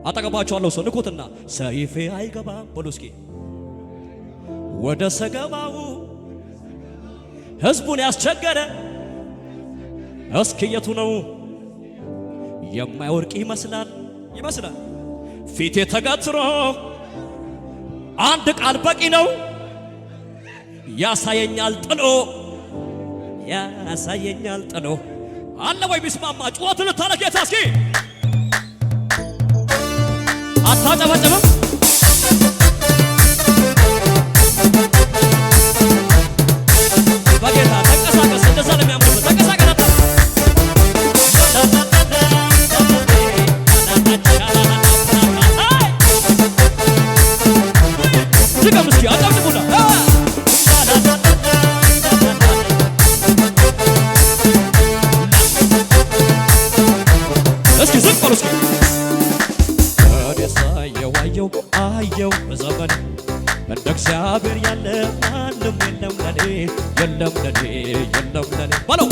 አጠገባቸዋለሁ ሰው ንኩትና ሰይፌ አይገባም በሉ እስኪ ወደ ሰገባው ሕዝቡን ያስቸገረ እስኪ የቱ ነው የማይወርቅ ይመስላል ፊቴ ተገትሮ አንድ ቃል በቂ ነው ያሳየኛል ጥሎ አለ ወይ ቢስማማ ጩኸት ልታረጌታ እስኪ አታጨበጭብም በጌታ ተንቀሳቀስ እንደዛ ነው የሚያምሩት ተንቀሳቀስ ዝም እስኪ አጨብጭቡና እስኪ ዝም በሉ እስኪ አየው በዘመን እንደ እግዚአብሔር ያለ ማንም የለም ለኔ በለው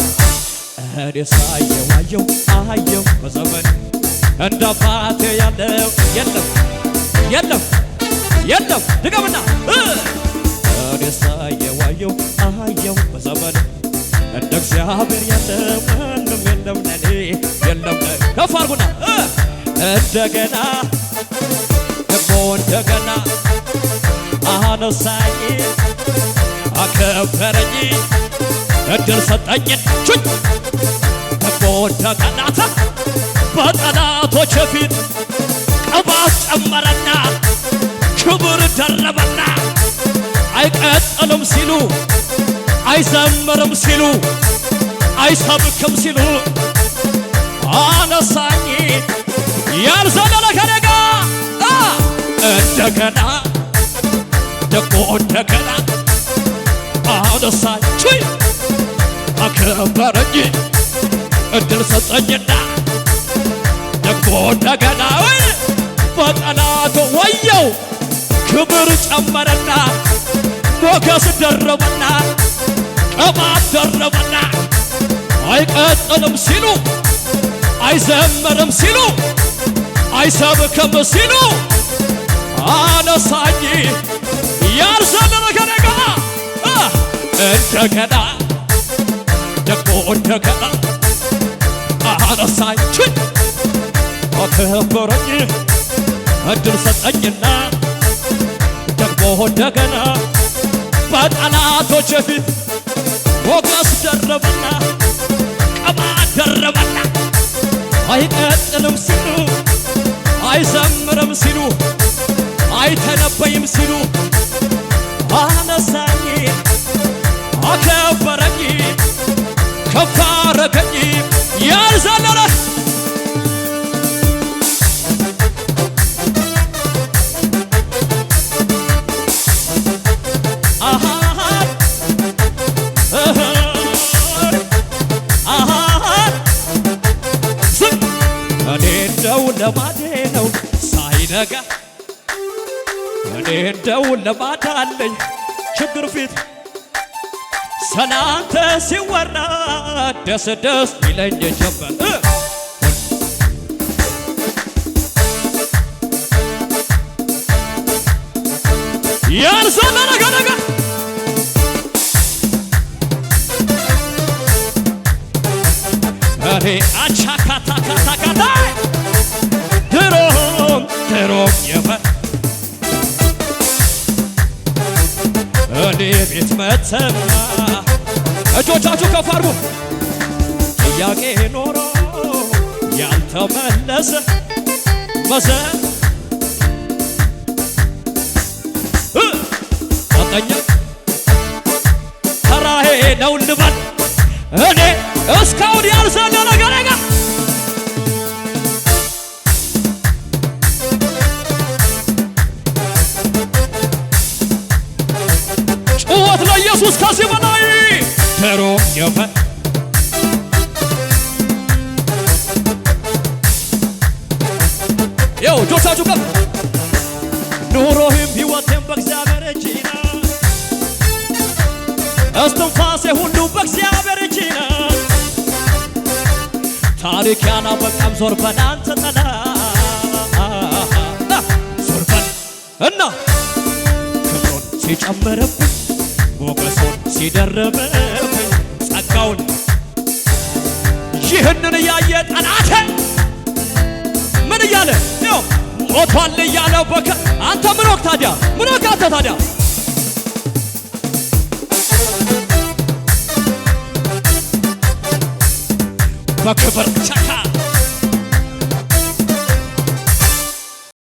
እኔ ሳየው አየው በዘመን እንደ አባቴ ያለ የለም ድገምና እኔ ሳየው አየው በዘመን እንደ እግዚአብሔር ያለ ማንም የለም ለኔ ከፍ አድርጉና እንደገና አነሳኝ አከበረኝ እድል ሰጠኝ እንደገና በጠላቶች ፊት ቅባት ጨመረና ክብር ደረበና አይቀጥልም ሲሉ አይዘምርም ሲሉ አይሰብክም ሲሉ አነሳኝ ያልዘለለ ከነጋ እንደገና አነሳኝ አከበረኝ እድል ሰጠኝና ደግሞ እንደገና በጠላቱ ወየው ክብር ጨመረና ሞገስ ደረበና ቅባት ደረበና አይቀጥልም ሲሉ አይዘምርም ሲሉ አይሰብክም ሲሉ አነሳኝ ያልዘለለ ከነጋ እንደገና ደግሞ እንደገና አነሳኝ አከበረኝ እድል ሰጠኝና ደግሞ እንደገና በጠላቶች ፊት ሞገስ ደረበና ቅባት ደረበና አይቀጥልም ሲሉ አይዘምርም ሲሉ አይተነበይም ሲሉ አነሳኝ አከበረኝ ከፍ አረገኝ ያልዘለለ እኔ እንደው ለማዴ ነው ሳይነጋ እኔ እንደው ለማዳ አለኝ ችግር ፊት ሰላንተ ሲወራ ደስ ይለኝ ጀመር ያልዘለለ ከነጋ እኔ አቻካታካታካታ ድሮም እኔ ቤት መተማ እጆቻችሁ ከፍ አድርጉ ጥያቄ ኖሮ ያልተመለሰ አጠኛ ተራሄ ነው ልበል እኔ እስካሁን ያልዘለለ ገረጋ ጩኸት ለኢየሱስ ከዚህ በላይ ተሮ የፈ ያው ጆቻችሁ ከፍ ኑሮህም ሕይወቴም በእግዚአብሔር እጅ ነው እስትንፋሴ ሁሉ በእግዚአብሔር እጅ ነው ታሪክ ያላበቃም ዞር በላንተ ጠላት እና ክብሩን ሲጨምርብኝ ሞገሱን ሲደርብብኝ ጸጋውን ይህንን እያየ ጠላቴ ምን እያለ ነው ሞቷል እያለው አንተ ምን ወቅት ታዲያ ምን ወቅት አንተ ታዲያ በክብር ቸካ